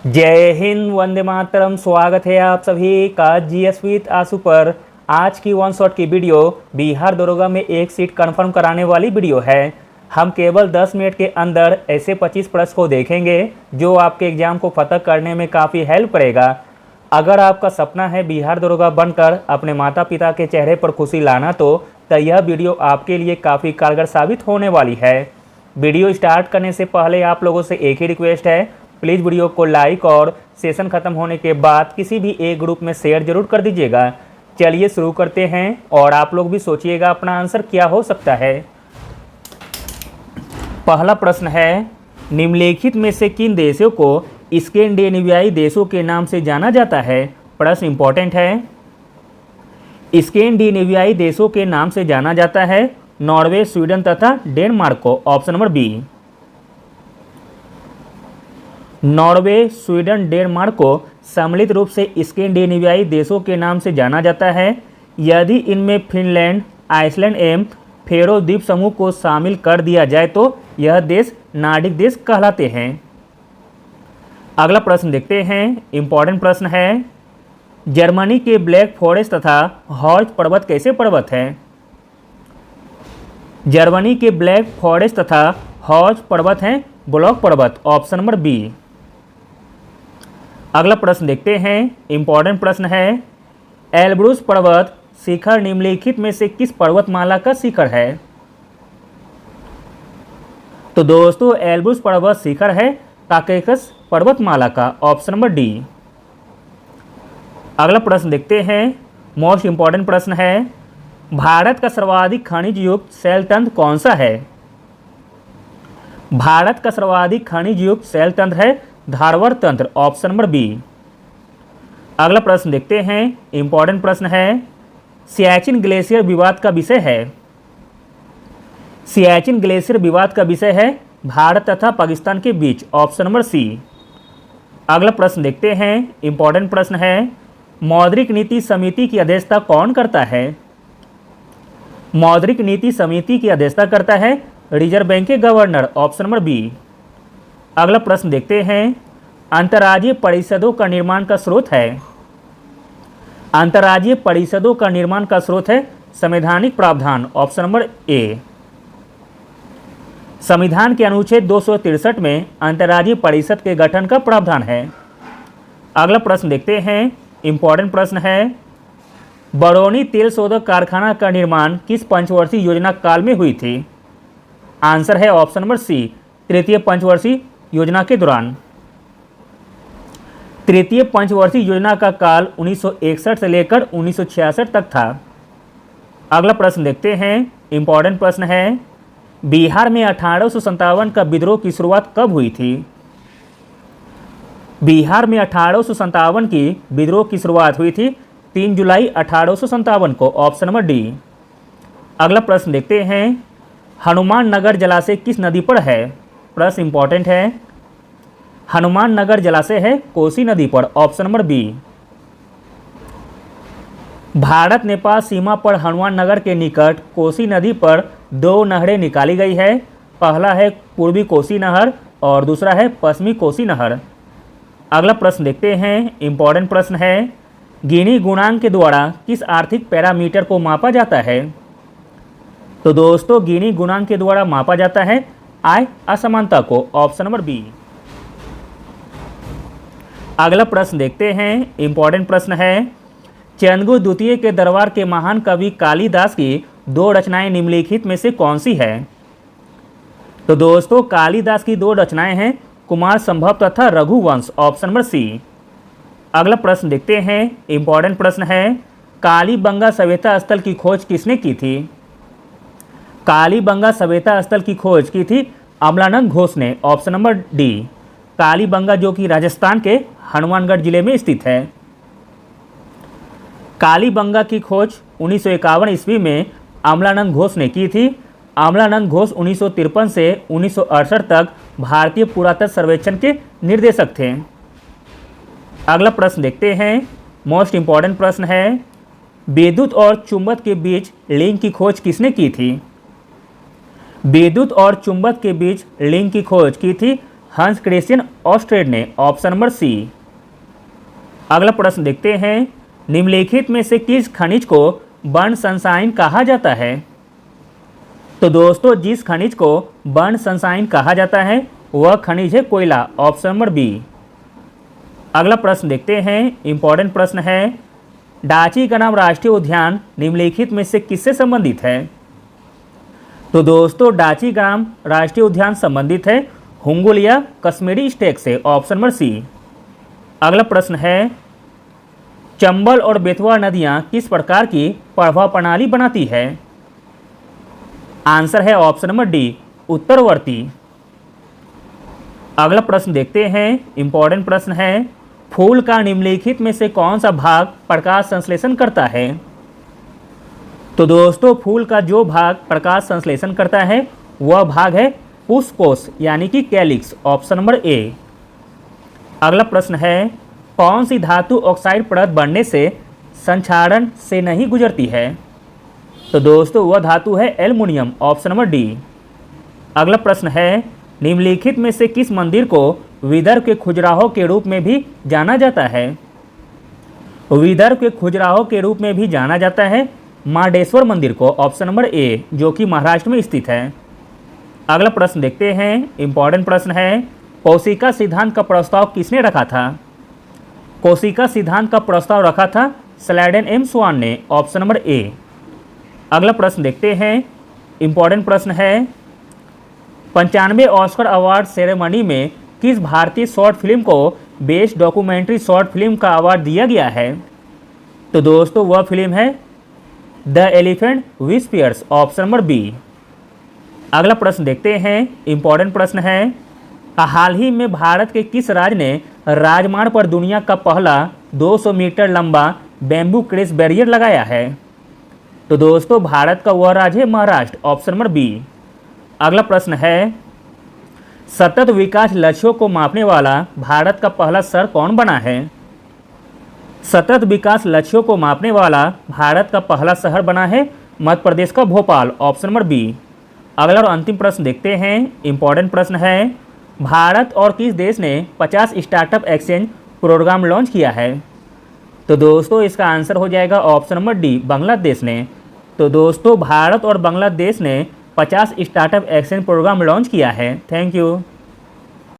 जय हिंद, वंदे मातरम। स्वागत है आप सभी का जीएस विद आंसू पर। आज की वन शॉट की वीडियो बिहार दरोगा में एक सीट कंफर्म कराने वाली वीडियो है। हम केवल 10 मिनट के अंदर ऐसे 25 प्रश्न को देखेंगे जो आपके एग्जाम को फतह करने में काफ़ी हेल्प करेगा। अगर आपका सपना है बिहार दरोगा बनकर अपने माता पिता के चेहरे पर खुशी लाना तो यह वीडियो आपके लिए काफ़ी कारगर साबित होने वाली है। वीडियो स्टार्ट करने से पहले आप लोगों से एक ही रिक्वेस्ट है, प्लीज़ वीडियो को लाइक और सेशन ख़त्म होने के बाद किसी भी एक ग्रुप में शेयर जरूर कर दीजिएगा। चलिए शुरू करते हैं और आप लोग भी सोचिएगा अपना आंसर क्या हो सकता है। पहला प्रश्न है, निम्नलिखित में से किन देशों को स्कैंडिनेवियाई देशों के नाम से जाना जाता है। प्रश्न इंपॉर्टेंट है। स्कैंडिनेवियाई देशों के नाम से जाना जाता है नॉर्वे, स्वीडन तथा डेनमार्क को। Option number B. Norway, Sweden, Denmark को सम्मिलित रूप से स्कैंडिनेवियाई देशों के नाम से जाना जाता है। यदि इनमें फिनलैंड, आइसलैंड एवं फेरो द्वीप समूह को शामिल कर दिया जाए तो यह देश नार्डिक देश कहलाते हैं। अगला प्रश्न देखते हैं, इंपॉर्टेंट प्रश्न है। जर्मनी के ब्लैक फॉरेस्ट तथा हॉर्ज पर्वत कैसे पर्वत है। जर्मनी के ब्लैक फॉरेस्ट तथा हॉर्ज पर्वत हैं ब्लॉक पर्वत। Option number B. अगला प्रश्न देखते हैं, इंपॉर्टेंट प्रश्न है। एल्ब्रूस पर्वत शिखर निम्नलिखित में से किस पर्वतमाला का शिखर है। तो दोस्तों एल्ब्रूस पर्वत शिखर है काकेशस पर्वतमाला का। Option number D. अगला प्रश्न देखते हैं, मोस्ट इंपॉर्टेंट प्रश्न है। भारत का सर्वाधिक खनिज युक्त शैल तंत्र कौन सा है। भारत का सर्वाधिक खनिज युक्त शैल तंत्र है धारवर तंत्र। Option number B. अगला प्रश्न देखते हैं, इंपॉर्टेंट प्रश्न है। सियाचिन ग्लेशियर विवाद का विषय है। सियाचिन ग्लेशियर विवाद का विषय है भारत तथा पाकिस्तान के बीच। Option number C. अगला प्रश्न देखते हैं, इंपॉर्टेंट प्रश्न है। मौद्रिक नीति समिति की अध्यक्षता कौन करता है। मौद्रिक नीति समिति की अध्यक्षता करता है रिजर्व बैंक के गवर्नर। Option number B. अगला प्रश्न देखते हैं, अंतर्राज्यीय परिषदों का निर्माण का स्रोत है। अंतर्राज्यीय परिषदों का निर्माण का स्रोत है संवैधानिक प्रावधान। Option number A. संविधान के अनुच्छेद 263 में अंतर्राज्यीय परिषद के गठन का प्रावधान है। अगला प्रश्न देखते हैं, इंपॉर्टेंट प्रश्न है। बरौनी तेल शोधक कारखाना का निर्माण किस पंचवर्षीय योजना काल में हुई थी। आंसर है ऑप्शन नंबर सी, तृतीय पंचवर्षीय योजना के दौरान। तृतीय पंचवर्षीय योजना का काल 1961 से लेकर 1966 तक था। अगला प्रश्न देखते हैं, इंपॉर्टेंट प्रश्न है। बिहार में 1857 का विद्रोह की शुरुआत कब हुई थी। बिहार में 1857 की विद्रोह की शुरुआत हुई थी 3 जुलाई 1857 को। Option number D. अगला प्रश्न देखते हैं, हनुमान नगर जलाशय किस नदी पर है। प्रश्न इंपॉर्टेंट है। हनुमान नगर जलाशय है कोसी नदी पर। Option number B. Bharat Nepal सीमा पर हनुमान नगर के निकट कोसी नदी पर 2 नहरें निकाली गई है। पहला है पूर्वी कोसी नहर और दूसरा है पश्चिमी कोसी नहर। अगला प्रश्न देखते हैं, इंपॉर्टेंट प्रश्न है। गिनी गुणांक के द्वारा किस आर्थिक पैरामीटर को मापा जाता है। तो दोस्तों गिनी गुणांक के द्वारा मापा जाता है आय असमानता को। Option number B. अगला प्रश्न देखते हैं, इंपॉर्टेंट प्रश्न है। चंद्रगुप्त द्वितीय के दरबार के महान कवि कालिदास की 2 रचनाएं निम्नलिखित में से कौन सी है। तो दोस्तों कालिदास की 2 रचनाएं हैं कुमार संभव तथा रघुवंश। Option number C. अगला प्रश्न देखते हैं, इंपॉर्टेंट प्रश्न है। कालीबंगा सभ्यता स्थल की खोज किसने की थी। कालीबंगा सभ्यता स्थल की खोज की थी अमलानंद घोष ने। Option number D. कालीबंगा जो कि राजस्थान के हनुमानगढ़ जिले में स्थित है। कालीबंगा की खोज 1951 ईस्वी में अमलानंद घोष ने की थी। अमलानंद घोष 1953 से 1968 तक भारतीय पुरातत्व सर्वेक्षण के निर्देशक थे। अगला प्रश्न देखते हैं, मोस्ट इंपॉर्टेंट प्रश्न है। विद्युत और चुंबक के बीच लिंक की खोज किसने की थी। विद्युत और चुंबक के बीच लिंक की खोज की थी हंस क्रिश्चियन ऑस्ट्रेड ने, ऑप्शन नंबर सी। अगला प्रश्न देखते हैं, निम्नलिखित में से किस खनिज को बर्न सनशाइन कहा जाता है? तो दोस्तों जिस खनिज को बर्न सनशाइन कहा जाता है वह खनिज है कोयला, ऑप्शन नंबर बी। अगला प्रश्न देखते हैं, इंपॉर्टेंट प्रश्न है, डाची का नाम राष्ट्रीय उद्यान निम्नलिखित में से किससे संबंधित है? तो दोस्तों डाची का नाम राष्ट्रीय उद्यान संबंधित है हुंगुलिया कश्मीरी स्टेक से, ऑप्शन नंबर सी। अगला प्रश्न है, चंबल और बेतवा नदियां किस प्रकार की प्रवाह प्रणाली बनाती है? आंसर है ऑप्शन नंबर डी, उत्तरवर्ती। अगला प्रश्न देखते हैं, इंपॉर्टेंट प्रश्न है, फूल का निम्नलिखित में से कौन सा भाग प्रकाश संश्लेषण करता है? तो दोस्तों फूल का जो भाग प्रकाश संश्लेषण करता है वह भाग है पुष्पकोश यानी कि कैलिक्स, ऑप्शन नंबर ए। अगला प्रश्न है, कौन सी धातु ऑक्साइड परत बनने से संक्षारण से नहीं गुजरती है? तो दोस्तों वह धातु है एल्युमिनियम, ऑप्शन नंबर डी। अगला प्रश्न है, निम्नलिखित में से किस मंदिर को विदर्भ के खजुराहो के रूप में भी जाना जाता है? विदर्भ के खजुराहो के रूप में भी जाना जाता है मार्डेश्वर मंदिर को, ऑप्शन नंबर ए, जो कि महाराष्ट्र में स्थित है। अगला प्रश्न देखते हैं, इंपॉर्टेंट प्रश्न है, कोशिका सिद्धांत का प्रस्ताव किसने रखा था? कोशिका सिद्धांत का प्रस्ताव रखा था स्लाइडेन एम स्वान ने, ऑप्शन नंबर ए। अगला प्रश्न देखते हैं, इंपॉर्टेंट प्रश्न है, 95 ऑस्कर अवार्ड सेरेमनी में किस भारतीय शॉर्ट फिल्म को बेस्ट डॉक्यूमेंट्री शॉर्ट फिल्म का अवार्ड दिया गया है? तो दोस्तों वह फिल्म है the elephant whisperers, option number B. अगला प्रश्न देखते हैं, इंपॉर्टेंट प्रश्न है, हाल ही में भारत के किस राज्य ने राजमार्ग पर दुनिया का पहला 200 मीटर लंबा बैम्बू क्रेस बैरियर लगाया है? तो दोस्तों भारत का वह राज्य है महाराष्ट्र, ऑप्शन नंबर बी। अगला प्रश्न है, सतत विकास लक्ष्यों को मापने वाला भारत का पहला शहर कौन बना है? सतत विकास लक्ष्यों को मापने वाला भारत का पहला शहर बना है मध्य प्रदेश का भोपाल, ऑप्शन नंबर बी। अगला और अंतिम प्रश्न देखते हैं, इंपॉर्टेंट प्रश्न है, भारत और किस देश ने 50 स्टार्टअप एक्सचेंज प्रोग्राम लॉन्च किया है? तो दोस्तों इसका आंसर हो जाएगा ऑप्शन नंबर डी, बांग्लादेश ने। तो दोस्तों भारत और बांग्लादेश ने 50 स्टार्टअप एक्सचेंज प्रोग्राम लॉन्च किया है। Thank you.